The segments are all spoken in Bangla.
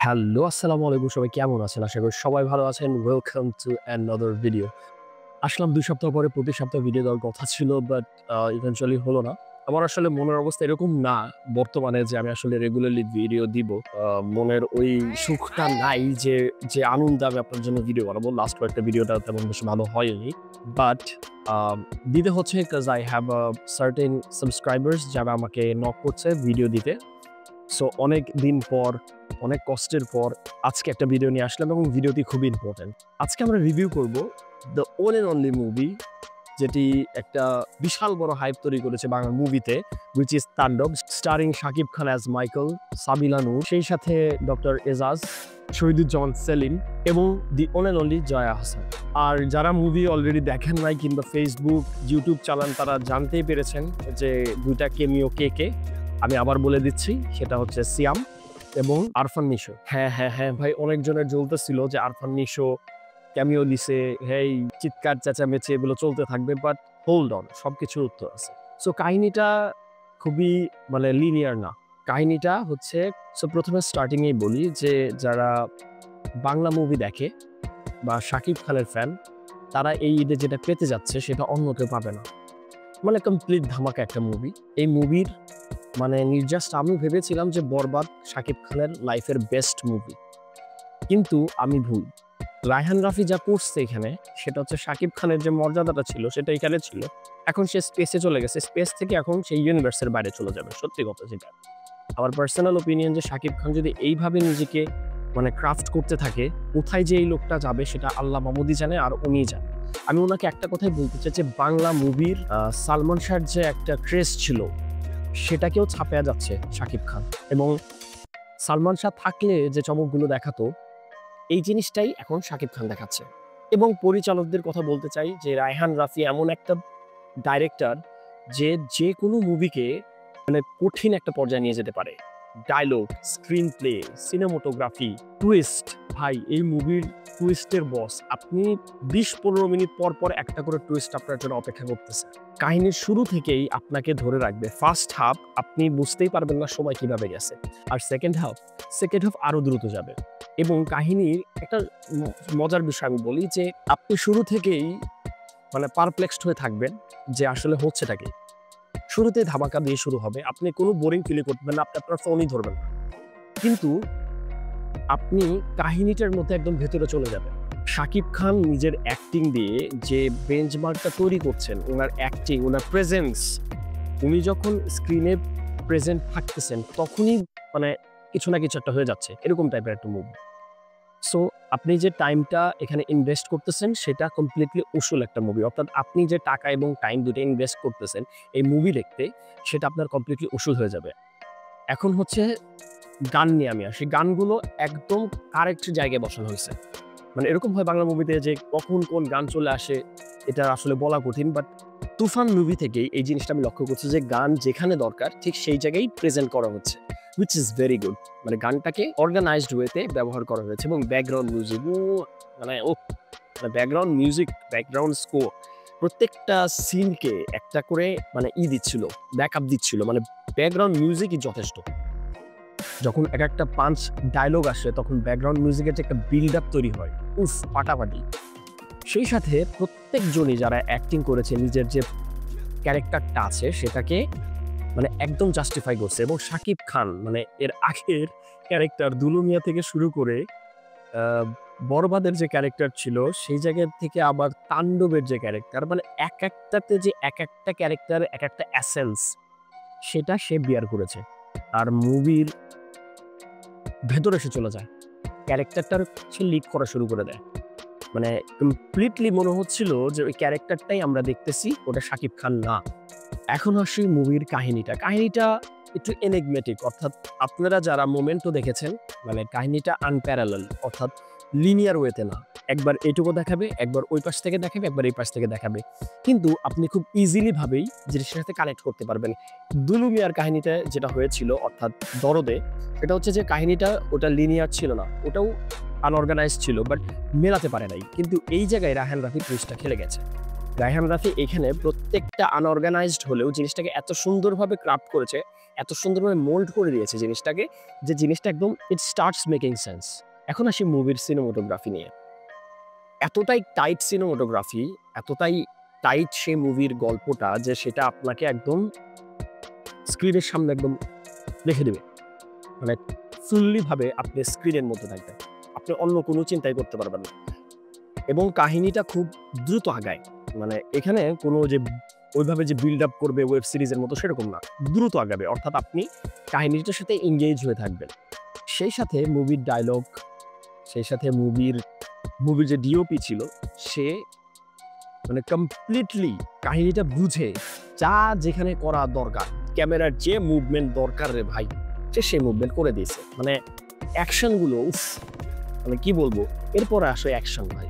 হ্যালো, আসসালামু আলাইকুম। সবাই কেমন আছেন? আশা করি সবাই ভালো আছেন। Welcome to another video. আসলাম ২ সপ্তাহ পরে, প্রতি সপ্তাহে ভিডিও দেওয়ার কথা ছিল, বাট ইভেনচুয়ালি হলো না। আমার আসলে মনের অবস্থা এরকম না বর্তমানে যে আমি আসলে রেগুলারলি ভিডিও দিব। মনের ওই সুখটা নাই যে আনন্দ আমি আপনার জন্য ভিডিও বানাবো। লাস্ট কয়েকটা ভিডিওটা তেমন বেশি ভালো হয়নি। বাট আম দিতে হচ্ছে, 'cause I have a certain subscribers যারা আমাকে নক করছে ভিডিও দিতে। সো অনেক দিন পর, অনেক কষ্টের পর আজকে একটা ভিডিও নিয়ে আসলাম এবং ভিডিওটি খুবই ইম্পোর্টেন্ট। আজকে আমরা রিভিউ করব the one and only movie, যেটি একটা বিশাল বড় হাইপ তৈরি করেছে বাংলা মুভিতে, which is 'Tandav', starring Shakib Khan as Michael, Sabila Nur, সেই সাথে ডক্টর এজাজ, শহীদুজ্জামান সেলিম এবং the one and only Joya Ahsan. আর যারা মুভি অলরেডি দেখেন নাই কিংবা ফেসবুক, ইউটিউব চালান, তারা জানতেই পেরেছেন যে ২ টা কেমিও কে। আমি আবার বলে দিচ্ছি, সেটা হচ্ছে সিয়াম এবং আরফান নিশো। হ্যাঁ ভাই, অনেকজনের জ্বলতেছিল যে আরফান নিশো ক্যামিও দিছে, হেই চিৎকার চেঁচামেচি এগুলো চলতে থাকবে, বাট হোল্ড অন, সবকিছুর উত্তর আছে। সো কাহিনীটা খুবই লিনিয়ার না। কাহিনীটা হচ্ছে, প্রথমে স্টার্টিং এই বলি যে যারা বাংলা মুভি দেখে বা শাকিব খানের ফ্যান, তারা এই ঈদে যেটা পেতে যাচ্ছে সেটা অন্য কেউ পাবে না। কমপ্লিট ধামাকা একটা মুভি। এই মুভির জাস্ট আমি ভেবেছিলাম যে 'বরবাদ' শাকিব খানের লাইফের বেস্ট মুভি। কিন্তু আমি ভুল। রায়হান রাফি যা করছে এখানে, সেটা হচ্ছে শাকিব খানের যে মর্যাদাটা ছিল সেটা এখানে ছিল। এখন সে স্পেসে চলে গেছে। স্পেস থেকে এখন সেই ইউনিভার্সের বাইরে চলে যাবে। সত্যি কথা যেটা। আমার পার্সোনাল ওপিনিয়ন যে শাকিব খান যদি এইভাবে নিজেকে ক্রাফট করতে থাকে, কোথায় যে এই লোকটা যাবে সেটা আল্লাহ মাহমুদই জানে আর উনিই জানে। আমি উনাকে একটা কথাই বলতে চাই যে বাংলা মুভির সালমান শাহর যে একটা ক্রেজ ছিল, সেটাকেও ছাপিয়ে যাচ্ছে শাকিব খান। এবং সালমান শাহ থাকলে যে চমকগুলো দেখাতো, এই জিনিসটাই এখন শাকিব খান দেখাচ্ছে। এবং পরিচালকদের কথা বলতে চাই যে রায়হান রাফি এমন একটা ডাইরেক্টর যে যেকোনো মুভিকে কঠিন একটা পর্যায়ে নিয়ে যেতে পারে। Dialogue, screen play, cinematography, twist, ভাই এই মুভির টুইস্টের বস। আপনি ২০-১৫ মিনিট পর একটা করে টুইস্ট আপনার জন্য অপেক্ষা করতেছে। কাহিনীর শুরু থেকেই আপনাকে ধরে রাখবে। ফার্স্ট হাফ আপনি বুঝতেই পারবেন না সময় কিভাবে গেছে। আর সেকেন্ড হাফ আরো দ্রুত যাবে। এবং কাহিনীর একটা মজার বিষয় আমি বলি যে আপনি শুরু থেকেই পারপ্লেক্সড হয়ে থাকবেন যে আসলে হচ্ছেটা কি। শুরুতে ধামাকা দিয়ে শুরু হবে। আপনি কোনো বোরিং ফিল করবেন না, আপনি আপনার ফোনই ধরবেন না। কিন্তু আপনি কাহিনীটার মধ্যে একদম ভেতরে চলে যাবেন। শাকিব খান নিজের অ্যাক্টিং দিয়ে যে বেঞ্চমার্কটা তৈরি করছেন, উনার অ্যাক্টিং, উনার প্রেজেন্স, উনি যখন স্ক্রিনে প্রেজেন্ট থাকতেছেন তখনই কিছু না কিছু একটা হয়ে যাচ্ছে। এরকম টাইপের একটা মুভি। সো আপনি যে টাইমটা এখানে ইনভেস্ট করতেছেন সেটা কমপ্লিটলি উসুল একটা মুভি। অর্থাৎ আপনি যে টাকা এবং টাইম ২ টা ইনভেস্ট করতেছেন এই মুভি দেখতে, সেটা আপনার কমপ্লিটলি উসুল হয়ে যাবে। এখন হচ্ছে গান নিয়ে আমি আসি। গানগুলো একদম কারেক্ট জায়গায় বসানো হইছে। এরকম হয় বাংলা মুভিতে যে কখন কোন গান চলে আসে এটা আসলে বলা কঠিন। বাট 'তুফান' মুভি থেকেই এই জিনিসটা আমি লক্ষ্য করছি যে গান যেখানে দরকার ঠিক সেই জায়গায় প্রেজেন্ট করা হচ্ছে। Which is very good. গানটাকে অর্গানাইজড ওয়েতে ব্যবহার করা হয়েছে এবং background music background music, background score, প্রত্যেকটা সিনকে একটা করে দিচ্ছিল, ব্যাকআপ দিচ্ছিল। ব্যাকগ্রাউন্ড মিউজিকই যথেষ্ট। যখন একটা পাঞ্চ ডায়লগ আসে তখন ব্যাকগ্রাউন্ড মিউজিকের যে একটা বিল্ড আপ তৈরি হয়, ফাটাফাটি। সেই সাথে প্রত্যেকজনই যারা অ্যাক্টিং করেছে নিজের যে ক্যারেক্টারটা আছে সেটাকে একদম জাস্টিফাই করছে। এবং শাকিব খান এর আগের ক্যারেক্টার দুলু মিয়া থেকে শুরু করে বরবাদের যে ক্যারেক্টার ছিল সেই জায়গা থেকে আবার তাণ্ডবের যে ক্যারেক্টার, একটাতে যে একটা ক্যারেক্টার, একটা এসেন্স, সেটা সে বিয়ার করেছে। আর মুভির ভেতরে সে চলে যায়। ক্যারেক্টারটার সে লিড করা শুরু করে দেয়। কমপ্লিটলি মনে হচ্ছিল যে ওই ক্যারেক্টারটাই আমরা দেখতেছি, ওটা শাকিব খান না। এখন আসি মুভির কাহিনীটা। কাহিনীটা একটু এনিগমেটিক। অর্থাৎ আপনারা যারা মোমেন্টো দেখেছেন, কাহিনীটা আনপ্যারালাল, অর্থাৎ লিনিয়ার ওয়েতে না। একবার এটুকু দেখাবে, একবার ওই পাশ থেকে দেখাবে, একবার এই পাশ থেকে দেখাবে। কিন্তু আপনি খুব ইজিলি ভাবেই জিনিসটার সাথে কানেক্ট করতে পারবেন। দুলু মিয়ার কাহিনীটা যেটা হয়েছিল অর্থাৎ দরদে, সেটা হচ্ছে যে কাহিনীটা ওটা লিনিয়ার ছিল না, ওটাও আনঅর্গানাইজড ছিল, বাট মেলাতে পারে নাই। কিন্তু এই জায়গায় রায়হান রাফি টুইস্টটা খেলে গেছে। রায়হান রাফি এখানে প্রত্যেকটা আনঅর্গানাইজড হলেও জিনিসটাকে এত সুন্দরভাবে ক্রাফট করেছে, এত সুন্দরভাবে মোল্ড করে দিয়েছে জিনিসটাকে, যে জিনিসটা একদম ইট স্টার্টস মেকিং সেন্স। এখন আসি মুভির সিনেমাটোগ্রাফি নিয়ে। এতটাই টাইট সিনেমাটোগ্রাফি, এতটাই টাইট সেই মুভির গল্পটা যে সেটা আপনাকে একদম স্ক্রিনের সামনে একদম রেখে দেবে। মানে ফুললি ভাবে আপনি স্ক্রিনের মধ্যে থাকবেন, আপনি অন্য কোনো চিন্তাই করতে পারবেন না। এবং কাহিনীটা খুব দ্রুত আগায়, মানে এখানে কোনো যে ওইভাবে যে বিল্ড আপ করবে ওয়েব সিরিজের মতো সেরকম না, দ্রুত আগাবে, অর্থাৎ আপনি কাহিনীটার সাথে এঙ্গেজ হয়ে থাকবেন। সেই সাথে মুভির ডায়লগ, সেই সাথে মুভির যে ডিওপি ছিল সে মানে কমপ্লিটলি কাহিনীটা বুঝে যা যেখানে করা দরকার, ক্যামেরার যে মুভমেন্ট দরকার রে ভাই, সে সেই মুভমেন্ট করে দিয়েছে। মানে অ্যাকশনগুলো উফ, মানে কি বলবো, এরপরে আসে অ্যাকশন ভাই,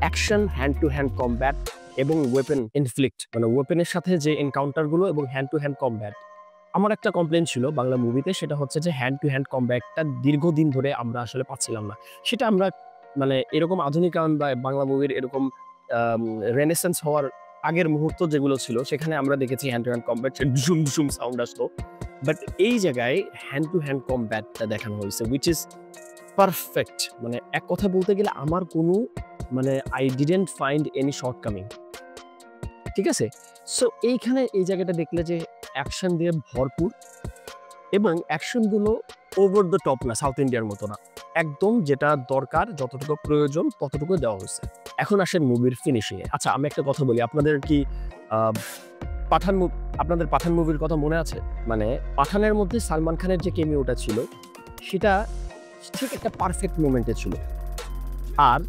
action, hand to hand combat এবং ওয়েপেন ইনফ্লিক্ট, মানে ওয়েপেনের সাথে যে এনকাউন্টারগুলো এবং হ্যান্ড টু হ্যান্ড কমব্যাট। আমার একটা কমপ্লেন ছিল বাংলা মুভিতে, সেটা হচ্ছে যে হ্যান্ড টু হ্যান্ড কমব্যাটটা দীর্ঘদিন ধরে আমরা আসলে পাচ্ছিলাম না। সেটা আমরা মানে এরকম আধুনিকায়ন বা বাংলা মুভির এরকম রেনেসেন্স হওয়ার আগের মুহূর্ত যেগুলো ছিল সেখানে আমরা দেখেছি হ্যান্ড টু হ্যান্ড কমব্যাট, ডুসুম ডুসুম সাউন্ড আসতো। বাট এই জায়গায় হ্যান্ড টু হ্যান্ড কমব্যাটটা দেখানো হয়েছে, উইচ ইজ পারফেক্ট। মানে এক কথা বলতে গেলে আমার কোনো মানে I didn't find any shortcoming, ঠিক আছে? সো এইখানে এই জায়গাটা দেখলে যে অ্যাকশন দিয়ে ভরপুর, এবং অ্যাকশনগুলো ওভার দ্য টপ না, সাউথ ইন্ডিয়ার মতো না, একদম যেটা দরকার যতটুকু প্রয়োজন ততটুকু দেওয়া হয়েছে। এখন আসেন মুভির ফিনিশিংয়ে। আচ্ছা, আমি একটা কথা বলি, আপনাদের কি আপনাদের পাঠান মুভির কথা মনে আছে? মানে পাঠানের মধ্যে সালমান খানের যে কেমিওটা ছিল সেটা ঠিক একটা পারফেক্ট মোমেন্টে ছিল, আর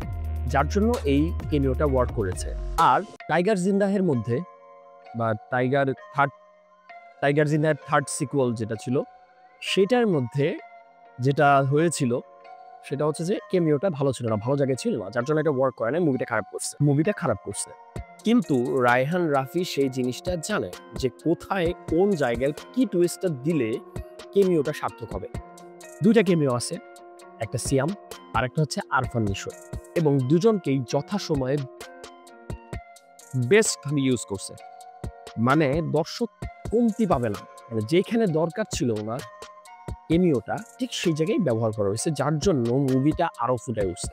যার জন্য এই কেমিওটা ওয়ার্ক করেছে। আর টাইগার জিন্দাহের মধ্যে বা টাইগার জিন্দাহের থার্ড সিকুয়াল যেটা ছিল সেটার মধ্যে যেটা হয়েছিল সেটা হচ্ছে যে কেমিওটা ভালো ছিল না, ভালো জায়গায় ছিল না, যার জন্য এটা ওয়ার্ক করে না, মুভিটা খারাপ করছে। কিন্তু রায়হান রাফি সেই জিনিসটা জানে যে কোথায় কোন জায়গায় কি টুইস্টটা দিলে কেমিওটা সার্থক হবে। দুইটা কেমিও আছে, একটা সিয়াম আর একটা হচ্ছে আরফান নিশোর, এবং দুজনকেই যথাসময়ে বেস্ট ভাবে ইউজ করছে। মানে দর্শক কমতি পাবে না, মানে যেখানে দরকার ছিল ওনার কেমিওটা ঠিক সেই জায়গায় ব্যবহার করা হয়েছে, যার জন্য মুভিটা আরো ফুটে উঠছে।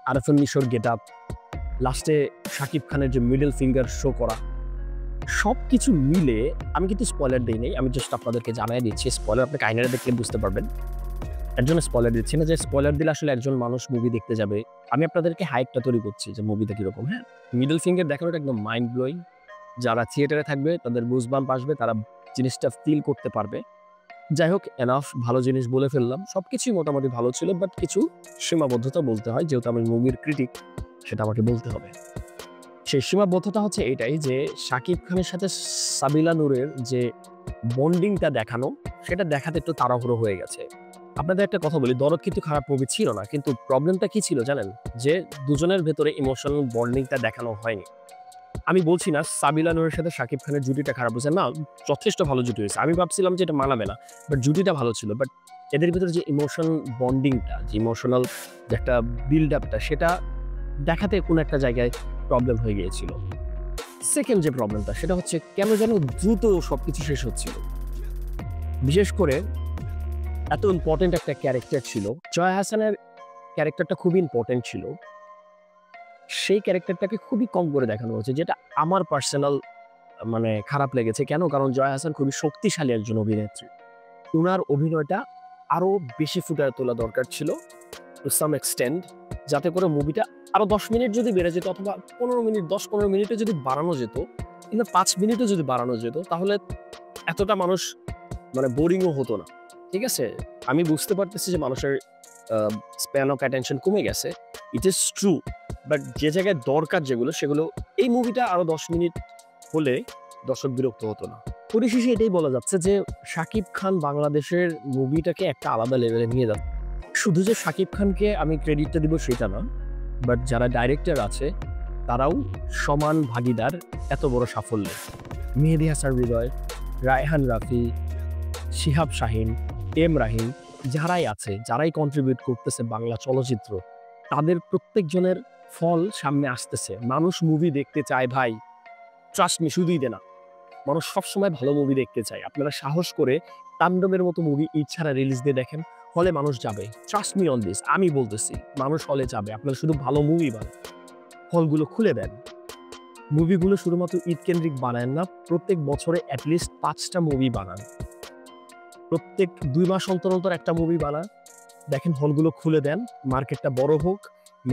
আরফান নিশোর গেট আপ, লাস্টে শাকিব খানের যে মিডল ফিঙ্গার শো করা, সবকিছু মিলে, আমি কিন্তু স্পয়লার দিই নাই, আমি জাস্ট আপনাদেরকে জানাই দিচ্ছি, স্পয়লার আপনি কাহিনীটা দেখলে বুঝতে পারবেন। এর জন্য স্পয়লার দিচ্ছি না, যে স্পয়লার দিলে আসলে একজন মানুষ মুভি দেখতে যাবে। আমি আপনাদেরকে হাইপটা তৈরি করছি যে মুভিটা কিরকম। হ্যাঁ, মিডল ফিঙ্গার দেখানোটা একদম মাইন্ড ব্লোয়িং, যারা থিয়েটারে থাকবে তাদের গুজবাম্প আসবে, তারা জিনিসটা ফিল করতে পারবে। যাই হোক, এনাফ, ভালো জিনিস বলে ফেললাম, সবকিছুই মোটামুটি ভালো ছিল, বাট কিছু সীমাবদ্ধতা বলতে হয়, যেহেতু আমি মুভির ক্রিটিক সেটা আমাকে বলতে হবে। সেই সীমাবদ্ধতা হচ্ছে এটাই যে শাকিব খানের সাথে সাবিলা নূরের যে বন্ডিংটা দেখানো, সেটা দেখাতে একটু তাড়াহুড়ো হয়ে গেছে। আপনাদের একটা কথা বলি, দরদ কিন্তু খারাপ মুভি ছিল না, কিন্তু প্রবলেমটা কি ছিল জানেন? যে দুজনের ভেতরে ইমোশনাল বন্ডিংটা দেখানো হয়নি। আমি বলছি না সাবিলা নূরের সাথে শাকিব খানের জুটিটা খারাপ হয়েছে, না, যথেষ্ট ভালো জুটি হয়েছে। আমি ভাবছিলাম যে এটা মানাবে না, বাট জুটিটা ভালো ছিল। বাট এদের ভিতরে যে ইমোশন বন্ডিংটা, যে ইমোশনাল যে একটা বিল্ড আপটা, সেটা দেখাতে কোনো একটা জায়গায় প্রবলেম হয়ে গিয়েছিল। সেকেন্ড যে প্রবলেমটা সেটা হচ্ছে কেন যেন দ্রুত সবকিছু শেষ হচ্ছিল। বিশেষ করে এত ইম্পর্টেন্ট একটা ক্যারেক্টার ছিল, জয়া হাসানের ক্যারেক্টারটা খুবই ইম্পর্টেন্ট ছিল, সেই ক্যারেক্টারটাকে খুবই কম করে দেখানো হয়েছে, যেটা আমার পার্সোনাল মানে খারাপ লেগেছে। কেন? কারণ জয়া হাসান খুবই শক্তিশালী একজন অভিনেত্রী, ওনার অভিনয়টা আরো বেশি ফুটিয়ে তোলা দরকার ছিল টু সাম এক্সটেন্ড, যাতে করে মুভিটা আরো 10 মিনিট যদি বেড়ে যেত, অথবা 15 মিনিট, 10-15 মিনিটে যদি বাড়ানো যেত, কিংবা 5 মিনিটে যদি বাড়ানো যেত, তাহলে এতটা মানুষ মানে বোরিংও হতো না। ঠিক আছে, আমি বুঝতে পারতেছি যে মানুষের স্প্যান অফ অ্যাটেনশন কমে গেছে, ইট ইজ ট্রু, বাট যে জায়গায় দরকার যেগুলো, সেগুলো এই মুভিটা আরো 10 মিনিট হলে দর্শক বিরক্ত হতো না। পরিশেষে এটাই বলা যাচ্ছে যে শাকিব খান বাংলাদেশের মুভিটাকে একটা আলাদা লেভেলে নিয়ে যাচ্ছে। শুধু যে শাকিব খানকে আমি ক্রেডিটটা দিব সেটা না, বাট যারা ডাইরেক্টর আছে তারাও সমান ভাগিদার এত বড় সাফল্যে। মেহেদী হাসান হৃদয়, রায়হান রাফি, শিহাব শাহিন, এম রাহিম, যারাই আছে, যারাই কন্ট্রিবিউট করতেছে বাংলা চলচ্চিত্র, তাদের প্রত্যেকজনের ফল সামনে আসতেছে, মানুষ মুভি দেখতে চায় ভাই, ট্রাস্ট মি, শুধুই দে না, মানুষ সবসময় ভালো মুভি দেখতে চায়। আপনারা সাহস করে তাণ্ডবের মতো মুভি ঈদ ছাড়া রিলিজ দিয়ে দেখেন, হলে মানুষ যাবে। ট্রাস্ট মি অন দিস, আমি বলতেছি মানুষ হলে যাবে। আপনারা শুধু ভালো মুভি বানান, হলগুলো খুলে দেন। মুভিগুলো শুধুমাত্র ঈদ কেন্দ্রিক বানান না, প্রত্যেক বছরে অ্যাটলিস্ট 5টা মুভি বানান। প্রত্যেক 2 মাস অন্তর অন্তর একটা মুভি বানান। দেখেন হলগুলো খুলে দেন, মার্কেটটা বড় হোক,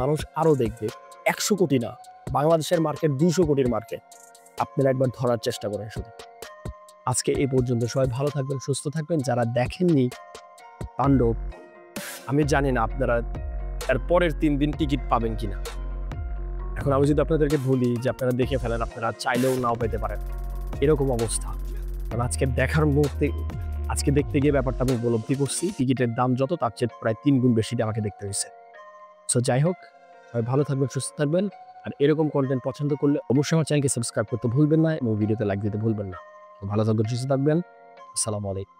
মানুষ আরো দেখবে। 100 কোটি না, বাংলাদেশের মার্কেট 200 কোটির মার্কেট। আপনারা একবার ধরার চেষ্টা করেন শুধু। আজকে এই পর্যন্ত, সবাই ভালো থাকবেন, সুস্থ থাকবেন। যারা দেখেননি তাণ্ডব, আমি জানি না আপনারা এর পরের 3 দিন টিকিট পাবেন কিনা। এখন আমি যদি আপনাদেরকে বলি যে আপনারা দেখে ফেলেন, আপনারা চাইলেও নাও পেতে পারেন, এরকম অবস্থা। কারণ আজকে দেখার মুহূর্তে, আজকে দেখতে গিয়ে ব্যাপারটা আমি উপলব্ধি করছি, টিকিটের দাম যত তার চেয়ে প্রায় 3 গুণ বেশি দিয়ে আমাকে দেখতে হয়েছে। সো যাই হোক, সবাই ভালো থাকবেন, সুস্থ থাকবেন। আর এরকম কন্টেন্ট পছন্দ করলে অবশ্যই আমার চ্যানেলকে সাবস্ক্রাইব করতে ভুলবেন না এবং ভিডিওতে লাইক দিতে ভুলবেন না। তো ভালো থাকবেন, সুস্থ থাকবেন। আসসালামু আলাইকুম।